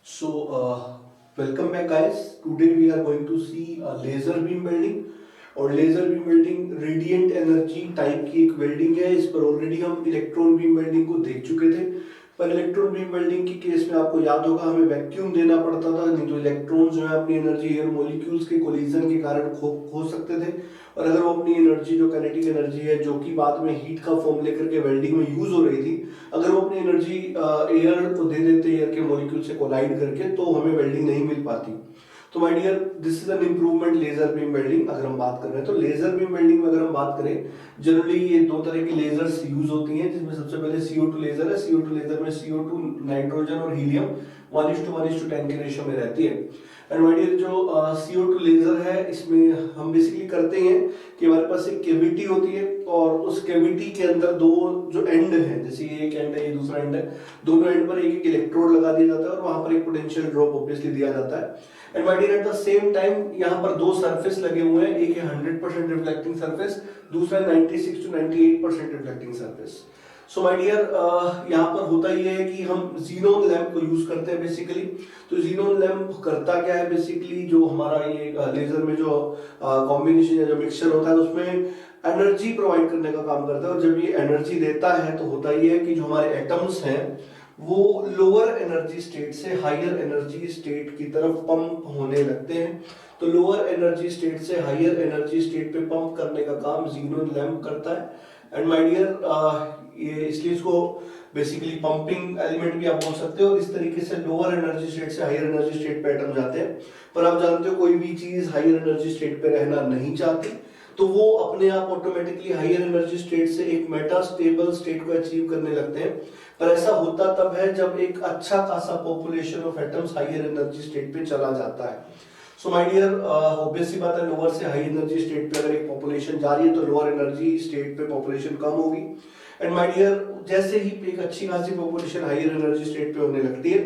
So, welcome back, guys. Today we are going to see a laser beam welding. और laser beam welding radiant energy type की एक welding है। इस पर already हम electron beam welding को देख चुके थे। पर इलेक्ट्रॉन बीम वेल्डिंग के केस में आपको याद होगा हमें वैक्यूम देना पड़ता था, नहीं तो इलेक्ट्रॉन जो है अपनी एनर्जी एयर मॉलिक्यूल्स के कोलिजन के कारण खो सकते थे। और अगर वो अपनी एनर्जी जो काइनेटिक एनर्जी है, जो कि बाद में हीट का फॉर्म लेकर के वेल्डिंग में यूज हो रही थी, अगर वो अपनी एनर्जी एयर को दे देते, एयर के मॉलिक्यूल से कोलाइड करके, तो हमें वेल्डिंग नहीं मिल पाती। तो my dear, this is an improvement laser beam welding. अगर हम बात कर रहे हैं तो लेजर बीम वेल्डिंग में अगर हम बात करें, जनरली ये दो तरह की लेजर्स यूज होती हैं, जिसमें सबसे पहले CO2 लेजर है। CO2 लेजर में CO2 नाइट्रोजन और हीलियम 1:1:10 के रेशियो में रहती है। एंड माय डियर, जो CO2 लेजर है, इसमें हम बेसिकली करते हैं कि हमारे पास एक कैविटी होती है और उस कैविटी के अंदर दो जो एंड है, जैसे ये एक एंड है, ये दूसरा एंड है, दोनों एंड पर एक एक इलेक्ट्रोड लगा दिया जाता है और वहां पर एक पोटेंशियल ड्रॉप ऑब्वियसली दिया जाता है। And my dear, at the same time यहाँ पर दो सरफेस लगे हुए हैं, एक है 100% रिफ्लेक्टिंग सरफेस, दूसरा 96 to 98% reflecting surface. So my dear, यहाँ पर होता ये है कि हम जीनोन लैंप को यूज करते हैं बेसिकली। तो जीनोन लैंप करता क्या है बेसिकली, जो हमारा ये लेजर में जो कॉम्बिनेशन या जो मिक्सचर होता है उसमें एनर्जी प्रोवाइड करने का काम करता है। और जब ये एनर्जी देता है तो होता ये है कि जो हमारे एटम्स हैं वो लोअर एनर्जी स्टेट से हायर एनर्जी स्टेट की तरफ पंप होने लगते हैं। तो लोअर एनर्जी स्टेट से हायर एनर्जी स्टेट पे पंप करने का काम जीनोन लैंप करता है। एंड माय डियर, ये इसलिए इसको बेसिकली पंपिंग एलिमेंट भी आप बोल सकते हो। इस तरीके से लोअर एनर्जी स्टेट से हायर एनर्जी स्टेट पे एटम जाते हैं। पर आप जानते हो कोई भी चीज हायर एनर्जी स्टेट पे रहना नहीं चाहती, तो वो अपने आप ऑटोमेटिकली हायर एनर्जी स्टेट से एक मेटा स्टेबल स्टेट को अचीव करने लगते हैं। पर ऐसा होता तब है जब एक अच्छा खासा population of atoms higher energy state पे चला जाता है। सो माय डियर, ऑब्वियस सी बात है, लोअर से हाई एनर्जी स्टेट पे अगर एक पॉपुलेशन जा रही है तो लोअर एनर्जी स्टेट पे पॉपुलेशन कम होगी। एंड माय डियर, जैसे ही एक अच्छी खासी पॉपुलेशन हायर एनर्जी स्टेट पे होने लगती है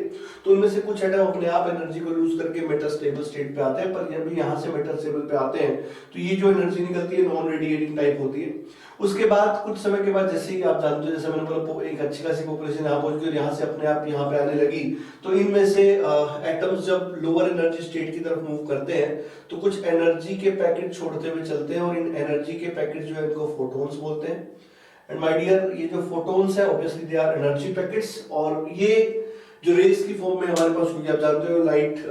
तो उनमें से कुछ एटम अपने आप एनर्जी को लूज करके मेटास्टेबल स्टेट पे आते हैं। पर जब भी यहाँ से मेटास्टेबल पे आते हैं तो ये जो एनर्जी निकलती है नॉन रेडिएटिंग टाइप होती है। उसके बाद कुछ समय के बाद, जैसे ही आप जानते हो, जैसे मैंने बोला एक अच्छी खासी पॉपुलेशन यहाँ पहुंच गई और यहाँ से अपने आप यहाँ पे आने लगी, तो इनमें से एटम्स जब लोअर एनर्जी स्टेट की तरफ मूव करते हैं तो कुछ एनर्जी के पैकेट छोड़ते हुए चलते हैं और इन एनर्जी के पैकेट जो है इनको फोटॉन्स बोलते हैं। एंड माय डियर, ये जो फोटॉन्स है obviously they are energy packets, और ये जो रेस की फॉर्म में हमारे पास, क्योंकि आप जानते हो लाइट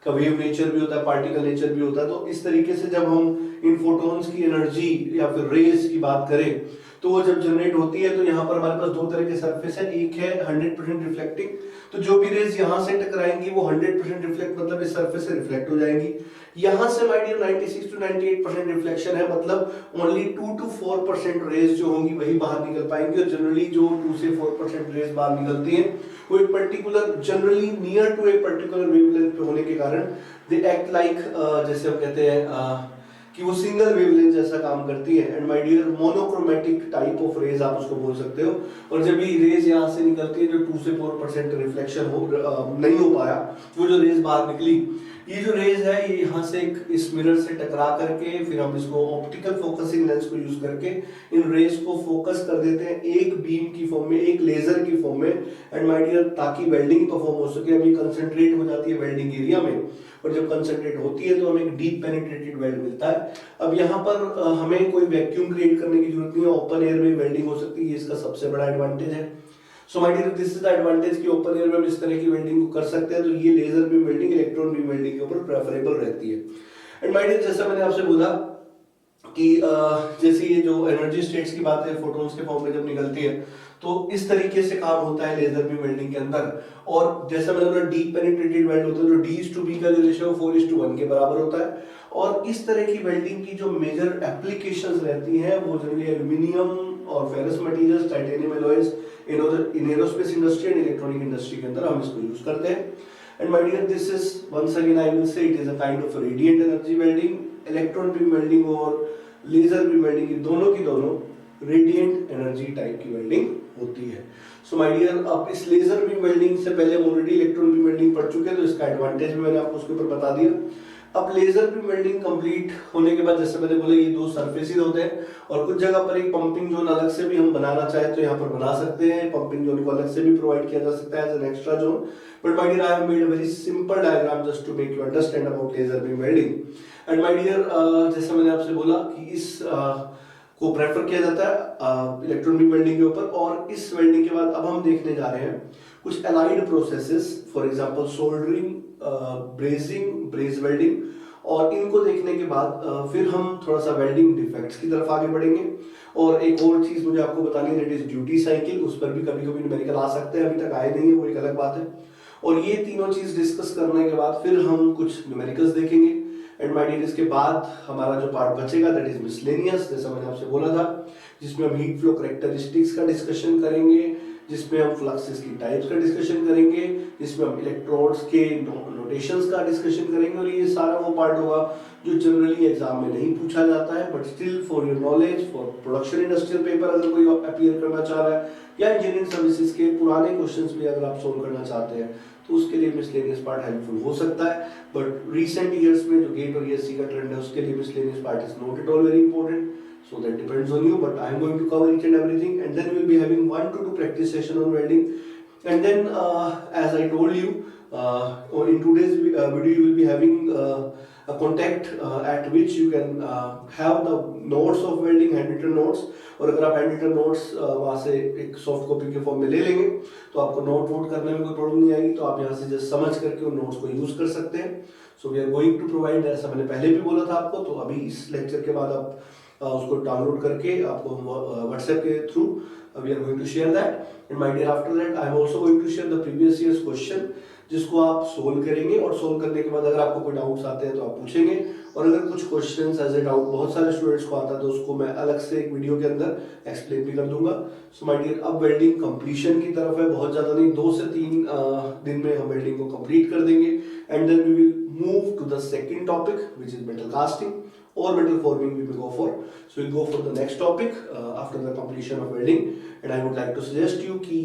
का वेव नेचर भी होता है, पार्टिकल नेचर भी होता है, तो इस तरीके से जब हम इन फोटॉन्स की एनर्जी या फिर रेस की बात करें तो वो जब जनरेट होती है तो यहाँ पर हमारे पास दो तरह के सरफेस है। एक है 100% रिफ्लेक्टिंग, तो जो भी रेस यहाँ से टकराएंगी वो 100% रिफ्लेक्ट, मतलब इस सरफेस से रिफ्लेक्ट हो जाएंगी। यहाँ से माय डियर 96 to 98% रिफ्लेक्शन है, मतलब ओनली 2 to 4% रेस जो होंगी वही बाहर निकल पाएंगी। और जनरली जो 2 से 4% रेस बाहर निकलती है वो एक particular, generally near to a particular wavelength पे होने के कारण दे एक्ट लाइक, जैसे हम कहते हैं कि वो सिंगल वेवलेंथ जैसा काम करती है। And my dear, monochromatic type of rays आप उसको बोल सकते हो। और जब ये रेज यहाँ से निकलती है, जो 2 से 4% रिफ्लेक्शन नहीं हो पाया, वो जो रेज बाहर निकली, ये जो रेज है ये यहाँ से इस मिरर से टकरा करके फिर हम इसको ऑप्टिकल फोकसिंग लेंस को यूज करके इन रेज को फोकस कर देते हैं एक बीम की फॉर्म में, एक लेजर की फॉर्म में। एंड माय डियर, ताकि वेल्डिंग परफॉर्म हो सके, अभी कंसंट्रेट हो जाती है वेल्डिंग एरिया में, और जब कंसंट्रेट होती है तो हमें एक डीप पेनिट्रेटेड वेल्ड मिलता है। अब यहाँ पर हमें कोई वैक्यूम क्रिएट करने की जरूरत नहीं है, ओपन एयर में वेल्डिंग हो सकती है, इसका सबसे बड़ा एडवांटेज है। So my dear, this is the advantage कि ओपन एयर में हम इस तरह की वेल्डिंग को कर सकते हैं। तो ये laser beam welding electron beam welding के ऊपर प्रेफरेबल रहती है। एंड माय डियर, जैसा मैंने आपसे बोला कि जैसे ये जो एनर्जी स्टेट्स की बात है, फोटॉन्स के फॉर्म में जब निकलती है तो इस तरीके से काम होता है लेजर बीम वेल्डिंग के अंदर। और जैसा मैंने बोला डीप पेनिट्रेटेड वेल्ड होता है, जो D/B का जो रेशियो 4:1 के बराबर होता है। और इस तरह की वेल्डिंग की जो मेजर एप्लीकेशंस रहती हैं वो जनरली एल्यूमिनियम और ferrous materials, titanium alloys, in aerospace industry and electronic industry के अंदर हम इसको यूज करते हैं। And my dear, this is once again I will say it is a kind of radiant energy welding. Electron beam welding और laser beam welding की दोनों radiant energy type की वेल्डिंग होती है। सो माय डियर, अब इस laser beam welding से पहले हम ऑलरेडी इलेक्ट्रॉन बीम वेल्डिंग पढ़ चुके हैं, तो इसका एडवांटेज भी मैंने आपको उसके ऊपर बता दिया। अब लेजर बीम वेल्डिंग कंप्लीट होने के बाद जैसे मैंने बोला ये दो सरफेसेस होते हैं और कुछ जगह पर एक पंपिंग जोन अलग से भी हम बनाना चाहे तो यहाँ पर बना सकते हैं, पंपिंग जोन को अलग से भी प्रोवाइड किया जा सकता है as an extra zone. But my dear I have made a very simple diagram just to make you understand about laser beam welding. And my dear जैसे मैंने आपसे बोला कि इस को प्रेफर किया जाता है इलेक्ट्रॉन बीम वेल्डिंग के ऊपर। और इस वेल्डिंग के बाद अब हम देखने जा रहे हैं कुछ allied processes, for example soldering, brazing, ब्रेज welding. और इनको देखने के बाद फिर हम थोड़ा सा वेल्डिंग डिफेक्ट्स की तरफ आगे बढ़ेंगे। और एक और चीज मुझे आपको बतानी है, दैट इज ड्यूटी साइकिल। उस पर भी कभी कभी न्यूमेरिकल आ सकते हैं, अभी तक आए नहीं है, वो एक अलग बात है। और ये तीनों चीज डिस्कस करने के बाद फिर हम कुछ न्यूमेरिकल्स देखेंगे। एंड माय डियर इसके बाद हमारा जो पार्ट बचेगा दैट इज मिसलेनियस, जैसा मैंने आपसे बोला था, जिसमें हम हीट फ्लो कैरेक्टरिस्टिक्स का डिस्कशन करेंगे, जिसमें हम फ्लक्सेस की टाइप्स का डिस्कशन करेंगे, जिसमें हम इलेक्ट्रोड्स के नोटेशंस का डिस्कशन करेंगे। और ये सारा वो पार्ट होगा जो जनरली एग्जाम में नहीं पूछा जाता है, but still for your knowledge, for production industrial paper अगर कोई अपीयर करना चाह रहा है, या इंजीनियरिंग सर्विसेज के पुराने क्वेश्चंस भी अगर आप सोल्व करना चाहते हैं तो उसके लिए मिसलेनियस पार्ट हेल्पफुल हो सकता है। बट रिसेंट ईयर्स में जो गेट और ईएससी का ट्रेंड है उसके लिए miscellaneous part is not at all very important, so that depends on you, but I am going to cover each and everything, and then we will be having 1 to 2 practice session on welding. And then as I told you, in today's video you will be having a contact at which you can have the notes of welding, handwritten notes। और अगर आप handwritten notes वहाँ से एक soft copy के form में ले लेंगे तो आपको नोट वोट करने में कोई प्रॉब्लम नहीं आएगी, तो आप यहाँ से जस्ट समझ करके उन नोट्स को यूज कर सकते हैं। So we are going to provide, ऐसा मैंने पहले भी बोला था आपको, तो अभी इस लेक्चर के बाद आप उसको डाउनलोड करके आपको व्हाट्सएप के through we are going to share that. And my dear after that I am also going to share the previous years question, जिसको आप सोल्व करेंगे। और सोल्व करने के बाद अगर आपको कोई डाउट्स आते हैं तो आप पूछेंगे, और अगर कुछ क्वेश्चंस एज ए डाउट बहुत सारे स्टूडेंट्स को आता है तो उसको मैं अलग से एक वीडियो के अंदर एक्सप्लेन भी कर दूंगा। सो माय डियर अब वेल्डिंग कंप्लीशन की तरफ है, बहुत ज्यादा नहीं, 2 से 3 दिन में हम वेल्डिंग को कंप्लीट कर देंगे। And then we will move to the second topic which is metal casting or metal forming we will go for. So we'll go for the next topic after the completion of welding, and I would like to suggest you कि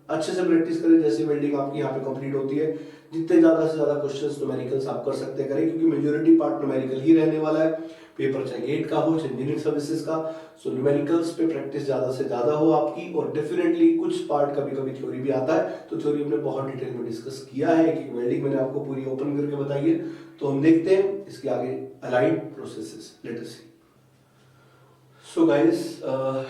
अच्छे से practice करें। जैसे welding आपकी यहाँ पे complete होती है, जितने ज़्यादा से ज़्यादा क्वेश्चंस न्यूमेरिकल्स आप कर सकते हैं करें, क्योंकि मेजॉरिटी पार्ट न्यूमेरिकल ही रहने वाला है, पेपर चाहे गेट का हो चाहे इंजीनियरिंग सर्विसेज का। सो न्यूमेरिकल्स पे प्रैक्टिस ज़्यादा से ज़्यादा हो आपकी। और डेफिनेटली कुछ पार्ट कभी कभी थ्योरी भी आता है, तो थ्योरी हमने बहुत डिटेल में डिस्कस किया है कि वेल्डिंग मैंने आपको पूरी ओपन करके बताई है। तो हम देखते हैं इसके आगे allied processes, let us see. So guys,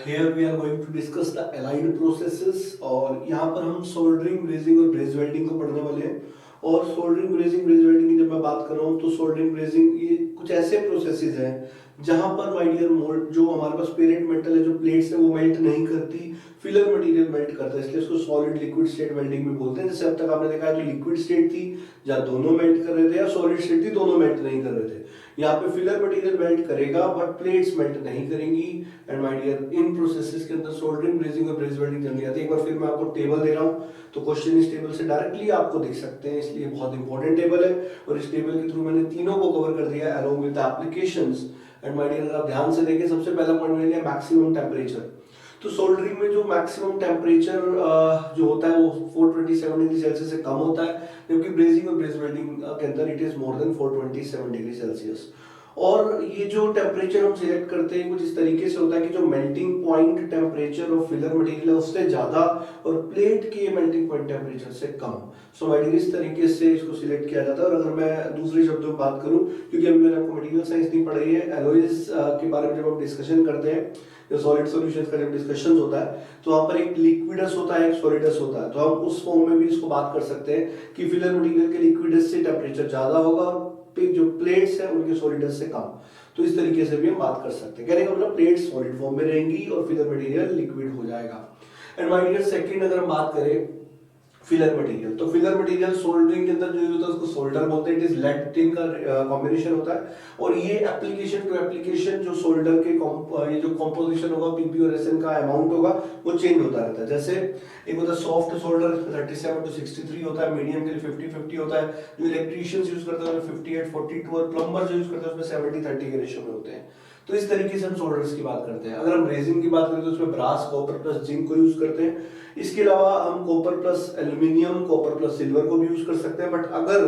here we are going to discuss the allied processes, और यहाँ पर हम सोल्डरिंग, ब्रेजिंग और ब्रेज वेल्डिंग को पढ़ने वाले हैं। और सोल्डरिंग, ब्रेजिंग, ब्रेज वेल्डिंग की जब मैं बात कर रहा हूँ तो सोल्डरिंग, ब्रेजिंग ये कुछ ऐसे प्रोसेसेस हैं जहां पर माय डियर मोल्ड जो हमारे पास पेरेंट मेटल है, जो प्लेट्स है वो मेल्ट नहीं करती, फिलर मटेरियल मेल्ट करता है, इसलिए इसको सॉलिड लिक्विड स्टेट वेल्डिंग भी बोलते हैं। जैसे अब तक आपने देखा है जो लिक्विड स्टेट थी जहाँ दोनों मेल्ट कर रहे थे, या सॉलिड स्टेट थी दोनों मेल्ट नहीं कर रहे थे। यहाँ पे फिलर मटेरियल मेल्ट करेगा बट प्लेट्स मेल्ट नहीं करेंगी। And my dear in processes के अंदर सोल्डरिंग, ब्रेजिंग और ब्रेज वेल्डिंग करनी आती है। एक बार फिर मैं आपको टेबल दे रहा हूँ, तो क्वेश्चन इस टेबल से डायरेक्टली आपको दिख सकते हैं, इसलिए बहुत इंपॉर्टेंट टेबल है। और इस टेबल के थ्रू मैंने तीनों को कवर कर दिया along with applications. And my dear अगर आप ध्यान से देखें, सबसे पहला पॉइंट मैंने लिया मैक्सिमम टेम्परेचर। तो सोल्डरिंग में जो मैक्सिमम टेम्परेचर जो होता है वो 427 डिग्री सेल्सियस से कम होता है, जबकि ब्रेजिंग और ब्रेज वेल्डिंग के अंदर it is more than 427 degree Celsius. और ये जो टेम्परेचर हम सिलेक्ट करते हैं कुछ इस तरीके से होता है कि जो melting point temperature of filler material है उससे ज्यादा और प्लेट के मेल्टिंग पॉइंट टेम्परेचर से कम। सो माय डियर इस तरीके से इसको सिलेक्ट किया जाता है। और अगर मैं दूसरे शब्दों में बात करूं, क्योंकि अभी मैंने आपको मटेरियल साइंस नहीं पढ़ाई है, एलॉयज के बारे में जब हम डिस्कशन करते हैं, जो सॉलिड सॉल्यूशंस का जब डिस्कशन होता है तो वहां पर एक लिक्विडस होता है, एक सॉलिडस होता है। तो हम उस फॉर्म में भी इसको बात कर सकते हैं कि फिलर मटेरियल के लिक्विडस से टेम्परेचर ज्यादा होगा, जो प्लेट्स है उनके सॉलिडस से कम। तो इस तरीके से भी हम बात कर सकते हैं। कहने का मतलब प्लेट्स सॉलिड फॉर्म में रहेंगी और फिलर मटेरियल लिक्विड हो जाएगा। एंड माय डियर सेकंड अगर हम बात करें फिलर मटेरियल, तो फिलर मटेरियल सोल्डरिंग के अंदर जो होता है उसको सोल्डर बोलते हैं। इट इज लेड टिन का कॉम्बिनेशन होता है। और ये एप्लीकेशन टू एप्लीकेशन जो सोल्डर के ये जो कॉम्पोजिशन होगा, पीपी और एसएन का अमाउंट होगा वो चेंज होता रहता है। जैसे एक होता है सॉफ्ट सोल्डर 37 to 63 होता है, मीडियम के लिए 50-50 होता है, जो इलेक्ट्रीशियंस यूज करते हैं 58-42, और प्लम्बर जो यूज करते हैं उसमें 70-30 के रेशियो में होते हैं। तो इस तरीके से हम सोल्डर्स की बात करते हैं। अगर हम ब्रेजिंग की बात करें तो उसमें ब्रास, कॉपर प्लस जिंक को यूज करते हैं। इसके अलावा हम copper plus aluminium, copper plus silver को भी यूज कर सकते हैं। बट अगर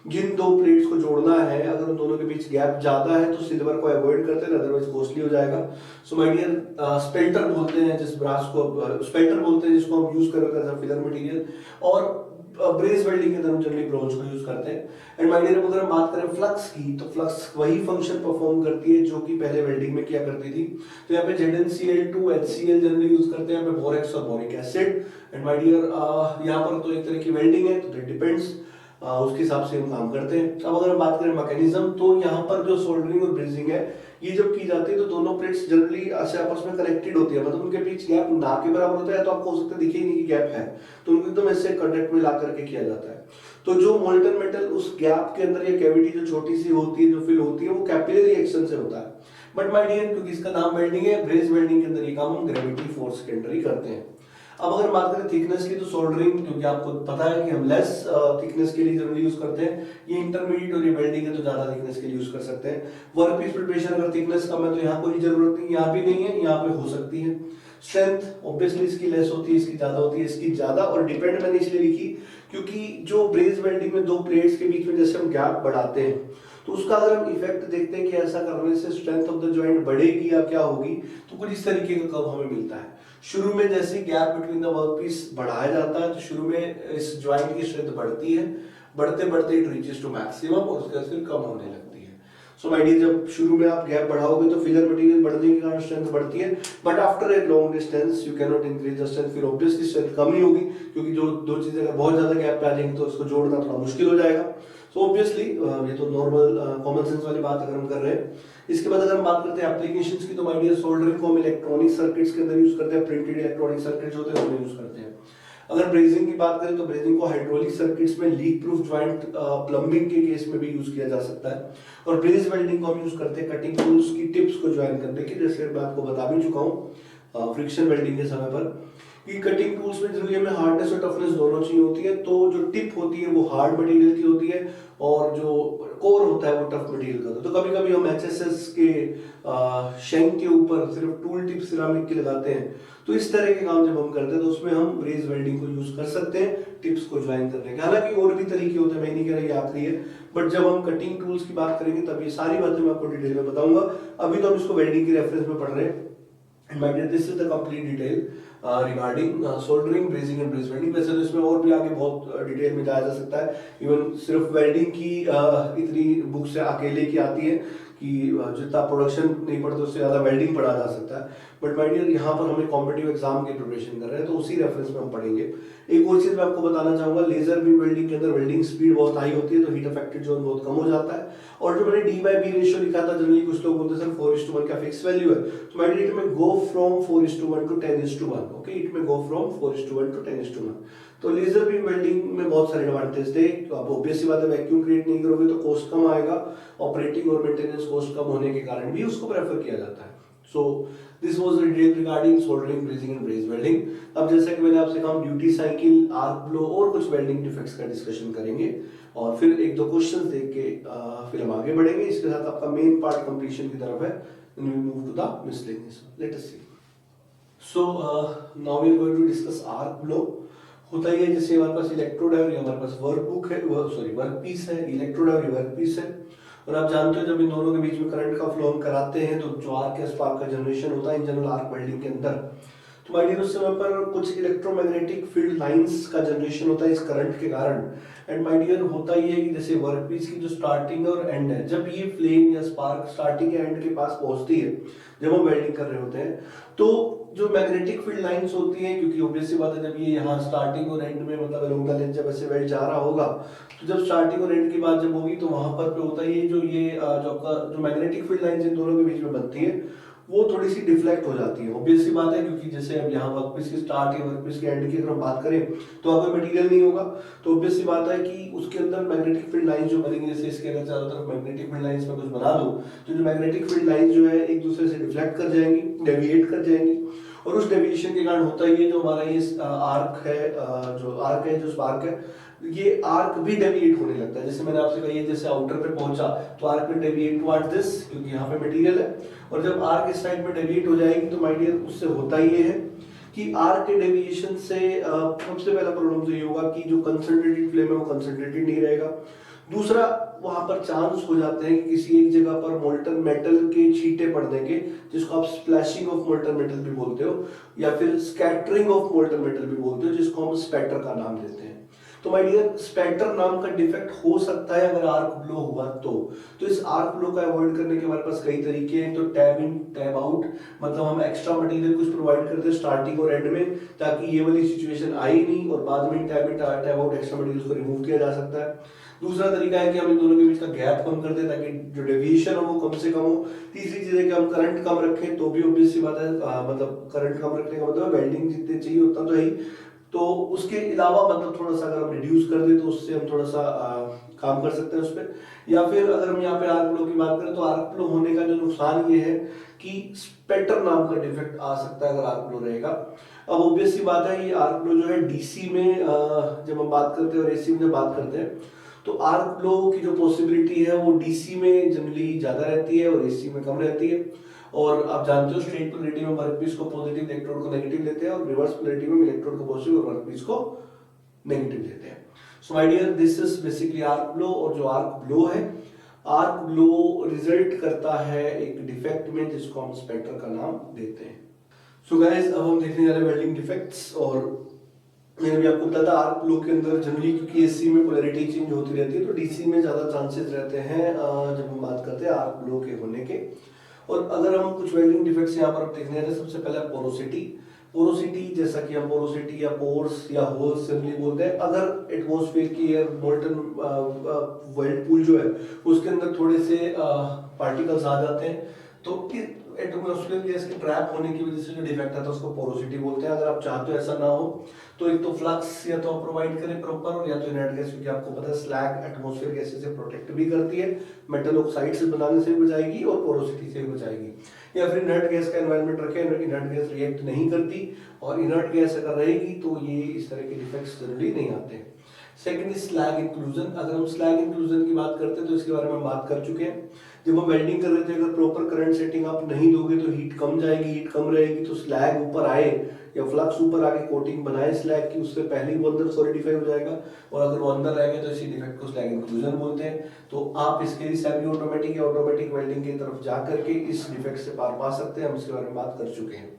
जिन दो प्लेट्स को जोड़ना है, अगर उन दोनों के बीच गैप ज्यादा है तो सिल्वर को अवॉइड करते हैं, अदरवाइज कॉस्टली हो जाएगा। सो माय डियर, स्पेल्टर बोलते हैं जिस ब्रास को, स्पेल्टर बोलते हैं जिसको हम यूज करते हैं फिलर मटेरियल, और ब्रेस वेल्डिंग के अंदर हम जनरली ब्रोंज को यूज करते हैं। एंड माय डियर, अगर हम बात करें फ्लक्स की, तो फ्लक्स वही फंक्शन परफॉर्म करती है जो कि पहले वेल्डिंग में किया करती थी। तो यहाँ पे ZnCl2 HCl जनरली यूज करते हैं, यहाँ पे बोरेक्स और boric acid. And my dear, यहाँ पर तो एक तरह की वेल्डिंग है, तो दैट डिपेंड्स, उसके हिसाब से हम काम करते हैं। अब अगर हम बात करें मैकेनिज्म, तो यहाँ पर जो सोल्डरिंग और ब्रेजिंग है, ये जब की जाती है तो दोनों प्लेट्स जनरली ऐसे आपस में कनेक्टेड होती है, मतलब उनके बीच गैप ना के बराबर होता है, तो आपको हो सकता है दिखे ही नहीं कि गैप है, तो उनको एकदम ऐसे कांटेक्ट में ला करके किया जाता है। तो जो मोल्टन मेटल उस गैप के अंदर, या कैविटी जो छोटी सी होती है, जो फिल होती है, वो कैपिलरी एक्शन से होता है। बट माय डियर, क्योंकि इसका नाम वेल्डिंग है, ब्रेस वेल्डिंग के अंदर ये काम हम ग्रेविटी फोर्स के अंदर ही करते हैं। अब अगर बात करें थिकनेस की, तो सोल्डरिंग, क्योंकि आपको पता है कि हम लेस थिकनेस के लिए जनरली यूज करते हैं, ये इंटरमीडिएट और ये वेल्डिंग है तो ज्यादा थिकनेस के लिए यूज कर सकते हैं। वर्क पीस प्रिपरेशन, अगर थिकनेस कम है तो यहाँ कोई जरूरत नहीं, यहाँ भी नहीं है, यहाँ पे हो सकती है। स्ट्रेंथ ऑब्वियसली इसकी लेस होती है, इसकी ज्यादा होती है, इसकी ज्यादा, और डिपेंड मैंने इसलिए लिखी क्योंकि जो ब्रेस वेल्डिंग में दो प्लेट्स के बीच में जैसे हम गैप बढ़ाते हैं, तो उसका अगर हम इफेक्ट देखते हैं कि ऐसा करने से स्ट्रेंथ ऑफ द जॉइंट बढ़ेगी या क्या होगी, तो कुछ इस तरीके का कर्व हमें मिलता है। शुरू में जैसे गैप बिटवीन द वर्कपीस बढ़ाया जाता है, तो शुरू में इस जॉइंट की स्ट्रेंथ बढ़ती है, बढ़ते बढ़ते इट रीचेस टू मैक्सिमम, और उसके बाद फिर कम होने लगती है। सो माय डियर, जब शुरू में आप गैप बढ़ाओगे तो फिलर मटेरियल बढ़ने के कारण स्ट्रेंथ बढ़ती है, but after a long distance you can not increase the strength, फिर ऑब्वियसली स्ट्रेंथ कम ही होगी, क्योंकि जो दो चीजें अगर बहुत ज्यादा गैप पे आ जाएंगी तो उसको जोड़ना थोड़ा मुश्किल हो जाएगा। सो ऑब्वियसली ये तो नॉर्मल कॉमन सेंस वाली बात अगर हम कर रहे हैं। इसके बाद अगर हम बात करते हैं एप्लीकेशंस की, तो माय डियर, सोल्डरिंग को हम इलेक्ट्रॉनिक सर्किट्स के अंदर यूज करते हैं, प्रिंटेड इलेक्ट्रॉनिक सर्किट्स होते हैं उसमें यूज करते हैं। अगर ब्रेजिंग की बात करें, तो ब्रेजिंग को हाइड्रोलिक सर्किट्स में लीक प्रूफ जॉइंट प्लम्बिंग के केस में भी यूज किया जा सकता है। और ब्रेज वेल्डिंग को हम यूज करते हैं कटिंग टूल्स की टिप्स को ज्वाइन करने के, जैसे मैं आपको बता भी चुका हूँ फ्रिक्शन वेल्डिंग के समय पर, कि कटिंग टूल्स में जरूरी हमें हार्डनेस और टफनेस दोनों चाहिए होती है। तो जो टिप होती है वो हार्ड मटेरियल की होती है, और जो कोर होता है वो टफ मटेरियल का होता है। तो कभी कभी हम HSS के शेंक के ऊपर सिर्फ टूल टिप सिरामिक के लगाते हैं, तो इस तरह के काम जब हम करते हैं तो उसमें हम ब्रेज वेल्डिंग को यूज कर सकते हैं टिप्स को ज्वाइन करने के। हालांकि और भी तरीके होते हैं, मैं नहीं कह रहा ये आखिरी है, बट जब हम कटिंग टूल्स की बात करेंगे तब ये सारी बातें मैं आपको डिटेल में बताऊंगा। अभी तो हम इसको वेल्डिंग के रेफरेंस में पढ़ रहे हैं। And my dear, this is the complete detail regarding soldering, bracing and brace welding। वैसे तो इसमें और भी आगे बहुत डिटेल में जाया जा सकता है। इवन सिर्फ वेल्डिंग की इतनी बुक से अकेले की आती है कि जितना प्रोडक्शन नहीं पढ़ते उससे ज़्यादा वेल्डिंग पढ़ा जा सकता है। बट माय डियर, यहाँ पर हमें कॉम्पिटिटिव एग्जाम की प्रिपरेशन कर रहे हैं, तो उसी रेफरेंस में हम पढ़ेंगे। एक और चीज़ मैं आपको बताना चाहूँगा, लेजर बीम वेल्डिंग के अंदर वेल्डिंग स्पीड बहुत हाई होती है, तो हीट अफेक्टेड जोन बहुत कम हो जाता है। और जो मैंने D/B रेशियो लिखा था, जनरली कुछ लोग बोलते हैं सर 4:1 का फिक्स वैल्यू है, तो my dear, it may go from 4:1 to 10:1। Okay, it may go from 4:1 to 10:1। तो लेजर बीम वेल्डिंग में बहुत सारे एडवांटेज थे। तो आप ऑब्वियस सी बात है, वैक्यूम क्रिएट नहीं करोगे तो कॉस्ट कम आएगा, ऑपरेटिंग और मेंटेनेंस कॉस्ट कम होने के कारण भी उसको प्रेफर किया जाता है। So this was the detail regarding soldering, brazing and ब्रेज welding. अब जैसा कि मैंने आपसे कहा, ड्यूटी साइकिल, आर्क ब्लो और कुछ वेल्डिंग डिफेक्ट्स का डिस्कशन करेंगे, और फिर एक दो क्वेश्चंस देख के फिर हम आगे बढ़ेंगे। इसके साथ आपका मेन पार्ट कंप्लीशन की तरफ है। Then we move to the miscellaneous. Let us see. So now we are going to discuss arc blow। होता ही है जैसे हमारे पास इलेक्ट्रोड है और हमारे पास वर्क बुक है, वर्क पीस है, इलेक्ट्रोड है और वर्क पीस है। और आप जानते हो जब इन दोनों के बीच में करंट का फ्लो हम कराते हैं तो जो आर्क या स्पार्क का जनरेशन होता है इन जनरल आर्क वेल्डिंग के अंदर, तो माय डियर उस समय पर कुछ इलेक्ट्रोमैग्नेटिक फील्ड लाइंस का जनरेशन होता है इस करंट के कारण। एंड माय डियर, होता ही है कि जैसे वर्कपीस की जो स्टार्टिंग और एंड है, जब ये फ्लेम या स्पार्क स्टार्टिंग या एंड के पास पहुंचती है, जब हम वेल्डिंग कर रहे होते हैं, तो जो मैग्नेटिक फील्ड लाइंस होती हैं, क्योंकि ऑब्वियस सी बात है जब ये यहाँ स्टार्टिंग और एंड में मतलब अलोंग द लेंथ जब ऐसे वेल्ड जा रहा होगा, तो जब स्टार्टिंग और एंड की बात जब होगी तो वहां पर होता है ये जो आपका जो मैग्नेटिक फील्ड लाइंस इन दोनों के बीच में बनती है वो थोड़ी सी डिफ्लेक्ट हो जाती है। ऑब्वियस सी बात है, क्योंकि जैसे अब यहाँ वर्कपीस की स्टार्ट या वर्कपीस के एंड की अगर हम बात करें तो वहाँ कोई मटेरियल नहीं होगा, तो ऑब्वियस सी बात है कि उसके अंदर मैग्नेटिक फील्ड लाइंस जो बनेंगी, जैसे इसके अगर चारों तरफ मैग्नेटिक फील्ड लाइंस में कुछ बना दो तो जो मैग्नेटिक फील्ड लाइंस जो है एक दूसरे से डिफ्लेक्ट कर जाएंगी, डेविएट कर जाएंगी, और उस डेविएशन के कारण होता ही है जो हमारा ये आर्क है जो स्पार्क है, ये आर्क भी डेविएट होने लगता है। जैसे मैंने आपसे कहा, ये जैसे आउटर पे पहुंचा तो आर्क में डेविएट टुवर्ड्स दिस, क्योंकि यहाँ पे मटेरियल है, और जब आर्क इस साइड में डेविएट हो जाएगी तो माय डियर उससे होता ये है कि आर्क के डेविएशन से सबसे पहला प्रॉब्लम तो ये होगा कि जो कंसंट्रेटेड फ्लेम है वो कंसंट्रेटेड नहीं रहेगा। दूसरा, वहां पर चांस हो जाते हैं कि किसी एक जगह पर मोल्टन मेटल के छींटे पड़ने के, जिसको आप स्प्लैशिंग ऑफ मोल्टन मेटल भी बोलते हो, या फिर स्कैटरिंग ऑफ मोल्टन मेटल भी बोलते हो, जिसको हम स्पैटर का नाम देते हैं। तो माय डियर, स्पैटर नाम का डिफेक्ट हो सकता है अगर आर्क ब्लो हुआ तो इस आर्क ब्लो का अवॉइड करने के हमारे पास कई तरीके हैं। तो टैब इन टैब आउट, मतलब हम एक्स्ट्रा मटेरियल कुछ प्रोवाइड करते हैं स्टार्टिंग और एंड में, ताकि ये वाली सिचुएशन आए ही नहीं, और बाद में टैब इन टैब आउट एक्स्ट्रा मटेरियल को रिमूव किया जा सकता है। दूसरा तरीका है कि हम इन दोनों के बीच का गैप कम कर दें ताकि जो डेविएशन हो वो कम से कम हो। तीसरी चीज है कि हम करंट कम रखें, तो भी ऑब्वियस सी बात है, मतलब करंट कम रखने का मतलब वेल्डिंग जितने चाहिए उतना तो है ही, तो उसके अलावा मतलब थोड़ा सा अगर हम रिड्यूस कर दें तो उससे हम थोड़ा सा काम कर सकते हैं उस पर। या फिर अगर हम यहाँ पे आर्क ब्लो की बात करें तो आर्क ब्लो होने का जो नुकसान ये है कि स्पेटर नाम का डिफेक्ट आ सकता है अगर आर्क ब्लो रहेगा। अब ऑब्वियस सी बात है, ये आर्क ब्लो जो है डीसी में जब हम बात करते हैं और एसी में जब बात करते हैं, तो आर्क ब्लो की जो पॉसिबिलिटी है वो डीसी में जनरली ज्यादा रहती है और एसी में कम रहती है। और आप जानते हो स्ट्रेट पोलैरिटी में वर्कपीस को पॉजिटिव, इलेक्ट्रोड को नेगेटिव लेते हैं, और रिवर्स पोलैरिटी में इलेक्ट्रोड को पॉजिटिव और वर्कपीस को नेगेटिव लेते हैं। So my dear, this is basically arc blow. और जो आर्क ब्लो है, आर्क ब्लो रिजल्ट करता है एक डिफेक्ट में जिसको हम स्पेक्टर का नाम देते हैं। सो गाइस, अब हम देखने जा रहे हैं वेल्डिंग डिफेक्ट्स। और मैंने भी आपको बताया था आर्क ब्लो के अंदर जनरली, क्योंकि एसी में पोलैरिटी चेंज होती रहती है, तो डीसी में ज्यादा चांसेस रहते हैं जब हम बात करते हैं आर्क ब्लो के होने के। और अगर हम कुछ वेल्डिंग डिफेक्ट्स यहाँ पर देखने हैं, सबसे पहले पोरोसिटी। पोरोसिटी, जैसा कि हम पोरोसिटी या पोर्स या होल्स जनरली बोलते हैं, अगर एटमॉस्फेयर की एयर मोल्टन वर्ल्ड पूल जो है उसके अंदर थोड़े से पार्टिकल्स आ जाते हैं, तो एटमॉस्फेयर गैस के ट्रैप होने की वजह से जो डिफेक्ट आता है उसको पोरोसिटी बोलते हैं। अगर आप चाहते हो ऐसा ना हो, तो एक तो फ्लक्स या तो प्रोवाइड करें प्रॉपर, और या तो इनर्ट गैस, क्योंकि आपको पता है स्लैग एटमॉस्फेयर गैसेस से प्रोटेक्ट भी करती है, मेटल ऑक्साइड से बनाने से भी बचाएगी और पोरोसिटी से भी बचाएगी। या फिर इनर्ट गैस का एनवायरनमेंट रखें, इनर्ट गैस रिएक्ट नहीं करती, और इनर्ट गैस अगर रहेगी तो ये इस तरह के डिफेक्ट्स जनरली नहीं आते। Second is slag inclusion. अगर हम स्लैग इंक्लूजन की बात करते हैं तो इसके बारे में बात कर चुके हैं। जब हम वेल्डिंग कर रहे थे, अगर प्रॉपर करंट सेटिंग आप नहीं दोगे तो हीट कम जाएगी, हीट कम रहेगी, तो स्लैग ऊपर आए या फ्लक्स ऊपर आके कोटिंग बनाए स्लैग की, उससे पहले ही वो अंदर सॉलिडिफाई हो जाएगा, और अगर वो अंदर रहेगा तो इसी डिफेक्ट को स्लैग इंक्लूजन बोलते हैं। तो आप इसके लिए सेमी ऑटोमेटिक या ऑटोमेटिक वेल्डिंग की तरफ जा करके इस डिफेक्ट से पार पा सकते हैं, हम इसके बारे में बात कर चुके हैं।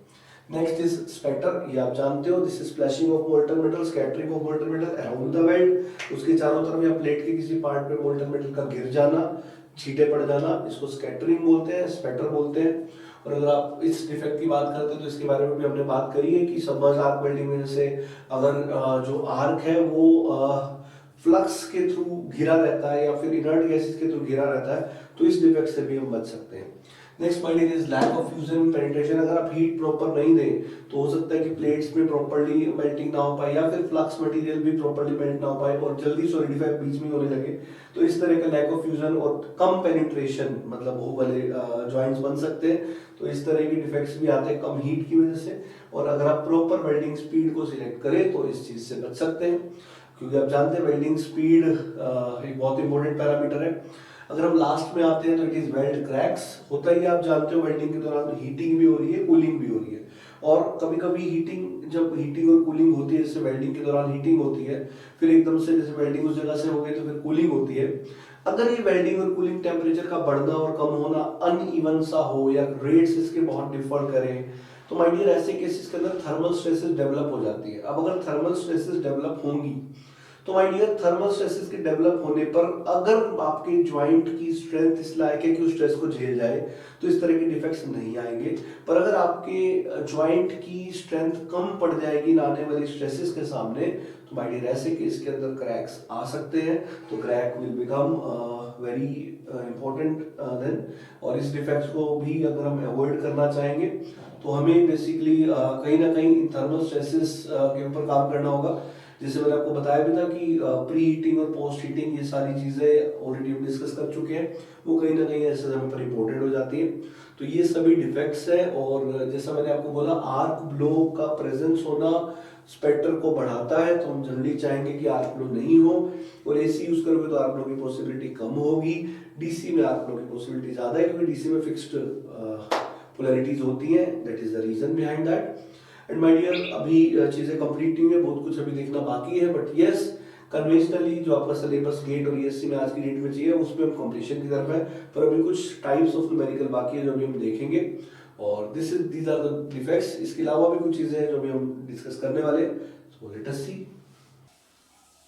नेक्स्ट इज स्पैटर, ये आप जानते हो, this is splashing of molten metal, scattering of molten metal around the weld. उसके चारों तरफ या प्लेट के किसी पार्ट पे मोल्टन मेटल का गिर जाना, छींटे पड़ जाना, इसको स्कैटरिंग बोलते हैं, स्पैटर बोलते हैं। और अगर आप इस डिफेक्ट की बात करते हैं तो इसके बारे में भी हमने बात करी है कि सबमर्ज आर्क वेल्डिंग में जैसे अगर जो आर्क है वो फ्लक्स के थ्रू घिरा रहता है या फिर इनर्ट गैसेस के थ्रू घिरा रहता है, तो इस डिफेक्ट से भी हम बच सकते हैं। Next point is lack of fusion penetration. अगर आप हीट प्रॉपर नहीं दें तो हो सकता है कि प्लेट्स में प्रॉपर्ली मेल्टिंग ना हो पाए, या फिर फ्लक्स मटेरियल भी प्रॉपर्ली मेल्ट ना हो पाए और जल्दी सॉलिडिफाई बीच में होने लगे, तो इस तरह का लैक ऑफ फ्यूजन और कम पेनिट्रेशन, मतलब वो वाले जॉइंट्स बन सकते हैं। तो इस तरह के डिफेक्ट्स भी आते हैं कम हीट की वजह से। और अगर आप प्रॉपर वेल्डिंग स्पीड को सिलेक्ट करें तो इस चीज से बच सकते हैं, क्योंकि आप जानते हैं वेल्डिंग स्पीड एक बहुत इंपॉर्टेंट पैरामीटर है। अगर हम लास्ट में आते हैं तो इट इज वेल्ड क्रैक्स। होता ही आप जानते हो वेल्डिंग के दौरान हीटिंग भी हो रही है, कूलिंग भी हो रही है, और कभी कभी हीटिंग, जब हीटिंग और कूलिंग होती है, जैसे वेल्डिंग के दौरान हीटिंग होती है, फिर एकदम से जैसे वेल्डिंग उस जगह से हो गई तो फिर कूलिंग होती है। अगर ये वेल्डिंग और कूलिंग टेम्परेचर का बढ़ना और कम होना अनइवन सा हो या रेट्स इसके बहुत डिफर करें, तो माय डियर ऐसे केसेस के अंदर थर्मल स्ट्रेसेस डेवलप हो जाती है। अब अगर थर्मल स्ट्रेसेस डेवलप होंगी तो माय डियर, थर्मल स्ट्रेसेस के डेवलप होने पर अगर आपके ज्वाइंट की स्ट्रेंथ इस लायक है कि उस स्ट्रेस को झेल जाए तो इस तरह के डिफेक्ट्स नहीं आएंगे। पर अगर आपके ज्वाइंट की स्ट्रेंथ कम पड़ जाएगी इन आने वाली स्ट्रेसेस के सामने, तो माय डियर ऐसे केस के अंदर क्रैक्स आ सकते हैं। तो crack will become very important then. और इस डिफेक्ट्स को भी अगर हम अवॉइड करना चाहेंगे तो हमें बेसिकली कहीं ना कहीं थर्मल स्ट्रेसेस के ऊपर काम करना होगा। जैसे मैंने आपको बताया भी था कि प्री हीटिंग और पोस्ट हीटिंग, ये सारी चीजें ऑलरेडी हम डिस्कस कर चुके हैं, वो कहीं ना कहीं ऐसे समय पर इंपॉर्टेंट हो जाती है। तो ये सभी डिफेक्ट्स है। और जैसा मैंने आपको बोला, आर्क ब्लो का प्रेजेंस होना स्पेक्टर को बढ़ाता है, तो हम जनरली चाहेंगे कि आर्क ब्लो नहीं हो। और एसी यूज करोगे तो आर्क ब्लो की पॉसिबिलिटी कम होगी। डीसी में आर्क ब्लो की पॉसिबिलिटी ज्यादा है, क्योंकि डीसी में फिक्स्ड पोलैरिटीज होती है। That is the reason behind that. And my dear, अभी चीजें कंप्लीट नहीं है, बहुत कुछ अभी देखना बाकी है, बट यस, कन्वेंशनली जो आपका सिलेबस गेट और ईएससी में आज की डेट में चाहिए उसमें हम कंप्लीशन की तरफ है, पर अभी कुछ टाइप्स ऑफ न्यूमेरिकल बाकी है जो अभी हम देखेंगे, और दीज आर द डिफेक्ट्स। इसके अलावा भी कुछ चीजें हैं जो अभी हम डिस्कस करने वाले हैं, सो लेट अस सी।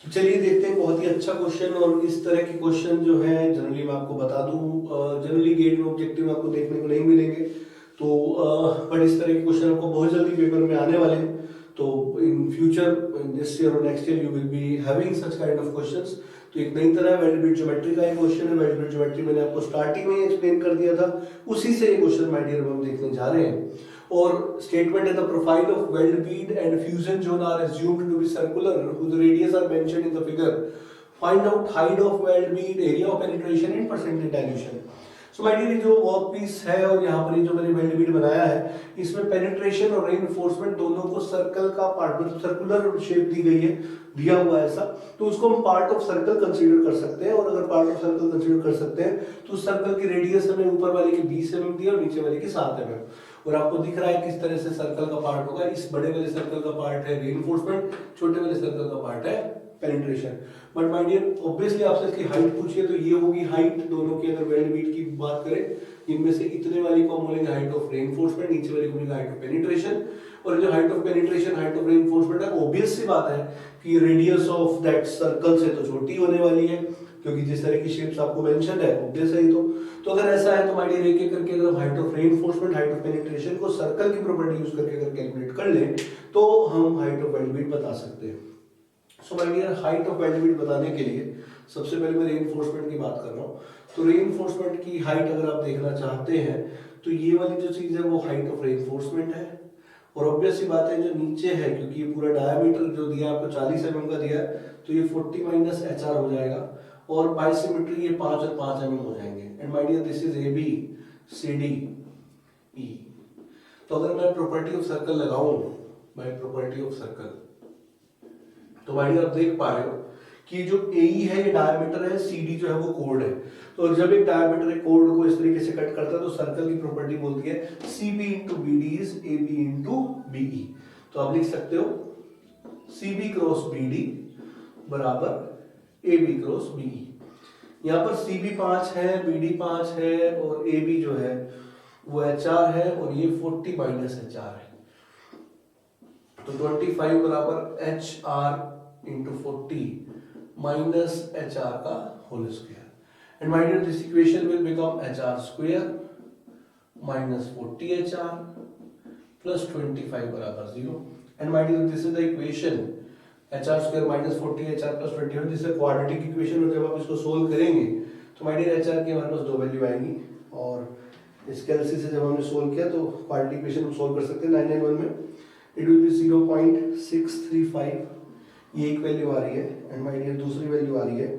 तो चलिए देखते हैं, बहुत ही अच्छा क्वेश्चन, और इस तरह के क्वेश्चन जो है जनरली मैं आपको बता दूं जनरली गेट में ऑब्जेक्टिव में आपको देखने को नहीं मिलेंगे, तो बट इस तरह के क्वेश्चन आपको बहुत जल्दी पेपर में आने वाले हैं। तो in future in this year और next year you will be having such kind of questions. तो एक नई तरह वेल्ड बिट ज्योमेट्री का एक क्वेश्चन है। वेल्ड बिट ज्योमेट्री मैंने आपको स्टार्टिंग में ही एक्सप्लेन कर दिया था, उसी से ये क्वेश्चन माय डियर हम देखने जा रहे हैं। और स्टेटमेंट है the profile of weld bead and fusion zone are assumed to be circular whose radius are mentioned in the figure. Find out height of weld bead, area of penetration and percentage dilution. So my dear, जो work piece है और यहाँ पर ये जो मैंने weld Beed बनाया है, इसमें पेनिट्रेशन और रेइंफोर्समेंट दोनों को सर्कल का पार्ट, मतलब सर्कुलर शेप दी गई है, दिया हुआ है ऐसा, तो उसको हम पार्ट ऑफ सर्कल कंसीडर कर सकते हैं। और अगर पार्ट ऑफ सर्कल कंसीडर कर सकते हैं तो सर्कल की रेडियस हमें ऊपर वाले की 20 mm दी और नीचे वाले की 7 mm, और आपको दिख रहा है किस तरह से सर्कल का पार्ट होगा। इस बड़े वाले सर्कल का पार्ट है रेइंफोर्समेंट, छोटे वाले सर्कल का पार्ट है penetration. But my dear obviously आपसे इसकी हाइट पूछिए तो ये होगी हाइट दोनों की, अगर वेल्ड बीट की बात करें, इनमें से इतने वाली को हम बोलेंगे हाइट ऑफ रेइंफोर्समेंट, नीचे वाली को बोलेंगे हाइट ऑफ पेनिट्रेशन। और जो height of penetration, height of reinforcement है, ऑब्वियस सी बात है कि रेडियस ऑफ दैट सर्कल से तो छोटी होने वाली है, क्योंकि जिस तरह की शेप्स आपको मेंशन है ऑब्वियस है। तो अगर ऐसा है तो माय डियर एक एक करके अगर हम height of reinforcement, height of penetration को सर्कल की प्रॉपर्टी यूज करके अगर कैलकुलेट कर लें तो हम हाइट ऑफ वेल्ड बीट बता सकते हैं। So my dear, height of weld bead बताने के लिए सबसे पहले मैं रेइंफोर्समेंट की बात कर रहा हूँ। तो रेइंफोर्समेंट की हाइट अगर आप देखना चाहते हैं तो ये वाली जो चीज है वो हाइट ऑफ रेइंफोर्समेंट है। और ऑब्वियस सी बात है जो नीचे है, क्योंकि ये पूरा डायमीटर जो दिया आपको 40 mm का दिया है, तो ये 40 माइनस HR हो जाएगा, और बाय सिमेट्री ये 5 और 5 mm हो जाएंगे। And my dear this is AB CD E। तो अगर मैं प्रॉपर्टी ऑफ सर्कल लगाऊं, बाय प्रॉपर्टी ऑफ सर्कल, तो माय डियर आप देख पा रहे हो कि जो AE है ये डायमीटर है, CD जो है वो कोड है। तो जब एक डायमीटर एक कोड को इस तरीके से कट करता है तो सर्कल की प्रॉपर्टी बोलती है CB into BD is AB into BE। तो आप लिख सकते हो CB क्रॉस BD बराबर AB क्रॉस BE। यहाँ पर CB 5 है, BD 5 है, और AB जो है वो HR है, और ये 40 माइनस HR है, तो 25 बराबर HR into 40 minus HR का whole square. And my dear, this equation will become HR square minus 40 HR plus 25 बराबर 0. And my dear, this is the equation HR square minus 40 HR plus 25. This is a quadratic equation, और जब आप इसको solve करेंगे तो my dear HR की हमारे पास दो वैल्यू आएंगी, और इसके एलसी से जब हमने सोल्व किया तो क्वाड्रेटिक इक्वेशन हम सोल्व कर सकते हैं 991 में। इट विल बी 0.635, ये एक वैल्यू आ रही है। एंड माय डियर दूसरी वैल्यू आ रही है,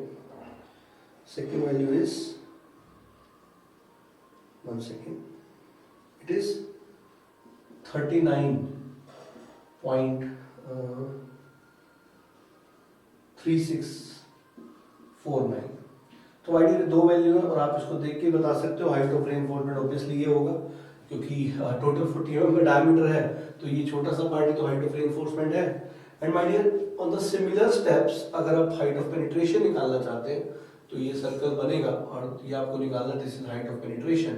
second value is 1 second, it is 39.3649। तो माय डियर दो वैल्यू है और आप इसको देख के बता सकते हो। हाइट ऑफ रेइंफोर्समेंट ऑब्वियसली ये होगा, क्योंकि टोटल 40 mm का डायमीटर है, तो ये छोटा सा पार्ट है तो हाइट ऑफ रेइंफोर्समेंट है। And my dear on the similar steps अगर आप हाइट ऑफ पेनिट्रेशन निकालना चाहते हैं तो ये सर्कल बनेगा, और ये आपको निकालना, this is height of penetration,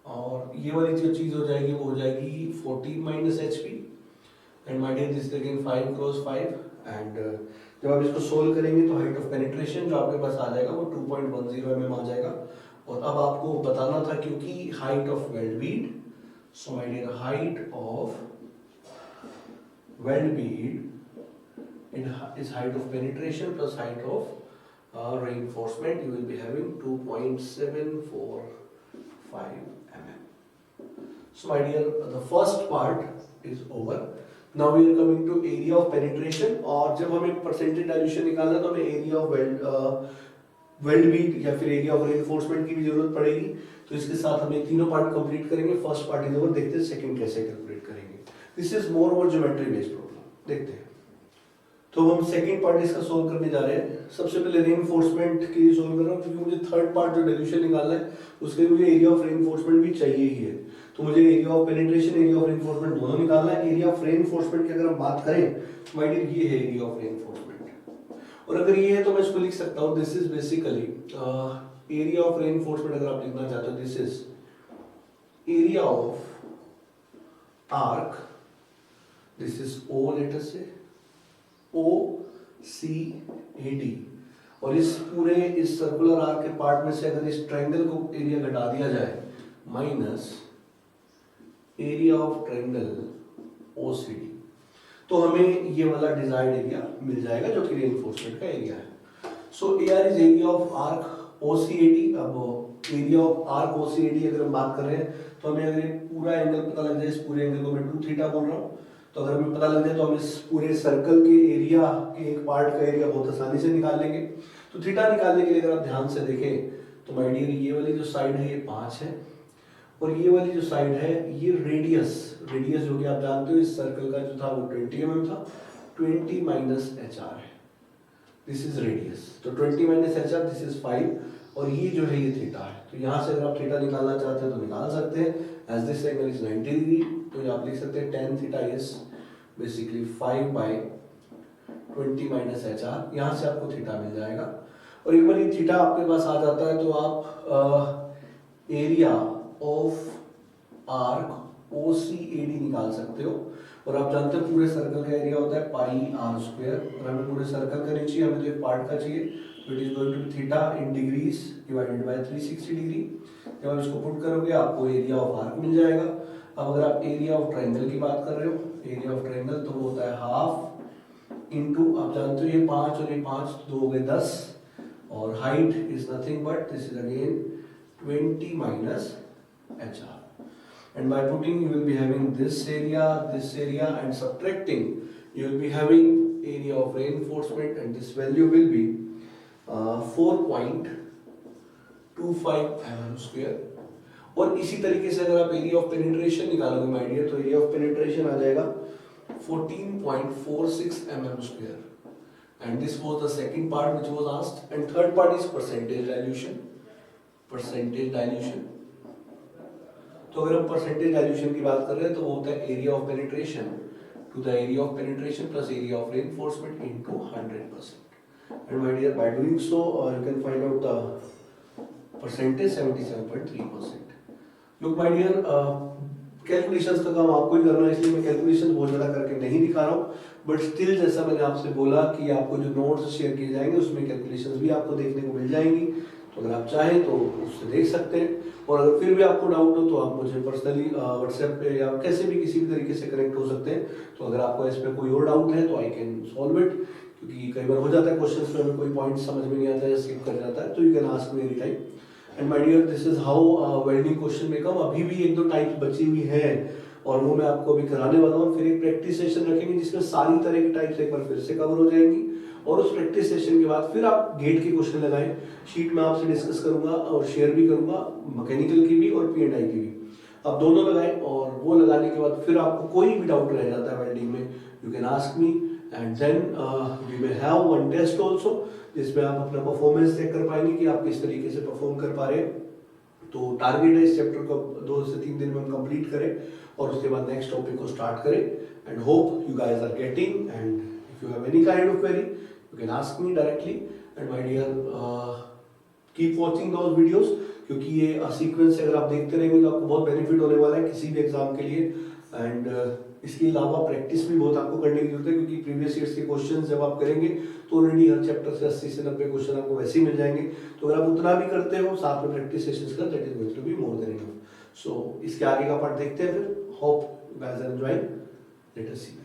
और ये वाली जो चीज हो जाएगी वो हो जाएगी 40 minus HP। And my dear this is again 5 cross 5। एंड जब आप इसको सोल्व करेंगे तो हाइट ऑफ पेनिट्रेशन जो आपके पास आ जाएगा वो 2.10 mm आ जाएगा। और अब आपको बताना था क्योंकि height of weld bead, so my dear height of weld bead is height of penetration plus height of reinforcement. You will be having 2.745 mm. So my dear, the first part is over. Now we are coming to area of penetration, और जब हमें percentage dilution निकालना है तो हमें area of weld beat या फिर area of रेइंफोर्समेंट की भी जरूरत पड़ेगी। तो इसके साथ हम ये तीनों पार्ट कंप्लीट करेंगे। फर्स्ट पार्ट इज ओवर, देखते हैं सेकंड कैसे कैलकुलेट करेंगे। This is more over geometry based problem, देखते हैं। तो हम सेकंड पार्ट इसका सोल्व करने जा रहे हैं। सबसे पहले रेइंफोर्समेंट के लिए सोल्व कर रहा हूँ, क्योंकि मुझे थर्ड पार्ट जो डिल्यूशन निकालना है उसके लिए मुझे एरिया ऑफ रेइंफोर्समेंट भी चाहिए ही है। तो मुझे area of penetration, area of reinforcement दोनों निकालना है। एरिया ऑफ रेइंफोर्समेंट की अगर हम बात करें तो माय डियर ये है एरिया ऑफ रेइंफोर्समेंट, और अगर ये है तो मैं इसको लिख सकता हूँ, this is basically area of reinforcement. अगर आप लिखना चाहते हो, this is area of arc, this is O, let us say OCAD। और इस पूरे इस सर्कुलर आर्क के पार्ट में से अगर इस ट्रायंगल को एरिया घटा दिया जाए, minus area of triangle OCD, तो हमें ये वाला डिजायर्ड एरिया मिल जाएगा जो कि रेनफोर्समेंट का एरिया है। सो AR is area of arc OCAD। अब एरिया ऑफ आर्क OCAD अगर हम बात कर रहे हैं तो हमें अगर पूरा एंगल पता लग जाए, इस पूरे एंगल को मैं 2 थीटा बोल रहा हूँ, तो अगर हमें पता लग जाए तो हम इस पूरे सर्कल के एरिया के एक पार्ट का एरिया बहुत आसानी से निकाल लेंगे। तो थीटा निकालने के लिए अगर आप ध्यान से देखें तो माय डियर, ये वाली जो साइड है ये 5 है, और ये वाली जो साइड है ये रेडियस जो कि आप जानते हो इस सर्कल का जो था वो 20 mm था, 20 माइनस HR है, दिस इज रेडियस। तो 20 माइनस HR, दिस इज 5, और ये जो है ये थीटा है। तो यहाँ से अगर आप थीटा निकालना चाहते हैं तो निकाल सकते हैं, as this angle is 90 degree, तो आप लिख सकते हैं tan theta is basically 5/20 minus HR। यहाँ से आपको थीटा मिल जाएगा, और एक बार ये थीटा आपके पास आ जाता है तो आप एरिया ऑफ आर्क OCAD निकाल सकते हो। और आप जानते हो पूरे सर्कल का एरिया होता है πr², और हमें पूरे सर्कल का नहीं चाहिए, हमें तो एक पार्ट का चाहिए, तो it is going to be theta in degrees divided by 360 degree. जब आप इसको पुट करोगे आपको एरिया ऑफ आर्क मिल जाएगा। अब अगर आप एरिया ऑफ ट्रायंगल की बात कर रहे हो, एरिया ऑफ ट्रायंगल तो वो होता है हाफ इनटू, आप जानते हो ये 5 और ये 5, तो 2 हो गए 10, और height is nothing but this is again 20 minus HR, and by putting you will be having this area, and subtracting you will be having area of reinforcement, and this value will be 4.25 mm²। और इसी तरीके से अगर आप area of penetration निकालोगे my dear, तो area of penetration आ जाएगा 14.46 mm², and this was the second part which was asked, and third part is percentage dilution। तो अगर हम परसेंटेज डाइल्यूशन की बात कर रहे हैं तो वो होता है area of penetration to the area of penetration plus area of reinforcement into 100%। And my dear, by doing so you can find out the percentage 77.3%। Look my dear, calculations का काम आपको ही करना है, इसलिए मैं कैलकुलेशन बहुत ज़्यादा करके नहीं दिखा रहा हूँ, बट स्टिल जैसा मैंने आपसे बोला कि आपको जो नोट्स शेयर किए जाएंगे उसमें कैलकुलेशंस भी आपको देखने को मिल जाएंगी, तो अगर आप चाहें तो उससे देख सकते हैं। और अगर फिर भी आपको डाउट हो तो आप मुझे पर्सनली व्हाट्सएप पे या कैसे भी किसी भी तरीके से कनेक्ट हो सकते हैं। तो अगर आपको इस पर कोई और डाउट है तो आई कैन सॉल्व इट, क्योंकि कई बार हो जाता है क्वेश्चंस में हमें कोई पॉइंट समझ में नहीं आता है, स्किप कर जाता है, तो you can ask me any time. And my dear, this is how welding question में कम। अभी भी 1-2 टाइप्स बची हुई है और वो मैं आपको अभी कराने वाला हूँ। फिर एक प्रैक्टिस सेशन रखेंगे जिसमें सारी तरह की टाइप्स एक बार फिर से कवर हो जाएंगी, और उस प्रैक्टिस सेशन के बाद फिर आप गेट के क्वेश्चन लगाएं। शीट में आपसे डिस्कस करूंगा और शेयर भी करूंगा, मैकेनिकल की भी और P&I की भी, आप दोनों लगाएं। और वो लगाने के बाद फिर आपको कोई भी डाउट रह जाता है वेल्डिंग में, you can ask me, and then we will have one test also जिसमें आप अपना परफॉर्मेंस चेक कर पाएंगे कि आप किस तरीके से परफॉर्म कर पा रहे हैं। तो टारगेट है इस चैप्टर को 2 से 3 दिन में हम कंप्लीट करें और उसके बाद नेक्स्ट टॉपिक को स्टार्ट करें। And hope you guys are getting, and if you have any kind of query you can ask me directly, and my dear keep watching those videos, क्योंकि ये सीक्वेंस से अगर आप देखते रहेंगे तो आपको बहुत बेनिफिट होने वाला है किसी भी एग्जाम के लिए। एंड इसके अलावा प्रैक्टिस भी बहुत आपको करने की जरूरत है, क्योंकि प्रीवियस ईयर्स के क्वेश्चंस जब आप करेंगे तो ऑलरेडी हर चैप्टर से 80 से 90 क्वेश्चन आपको वैसे ही मिल जाएंगे। तो अगर आप उतना भी करते हो साथ में प्रैक्टिस सेशंस का, that is going to be more than enough. So इसके आगे का पार्ट देखते हैं फिर। Hope you guys are enjoying, let us C.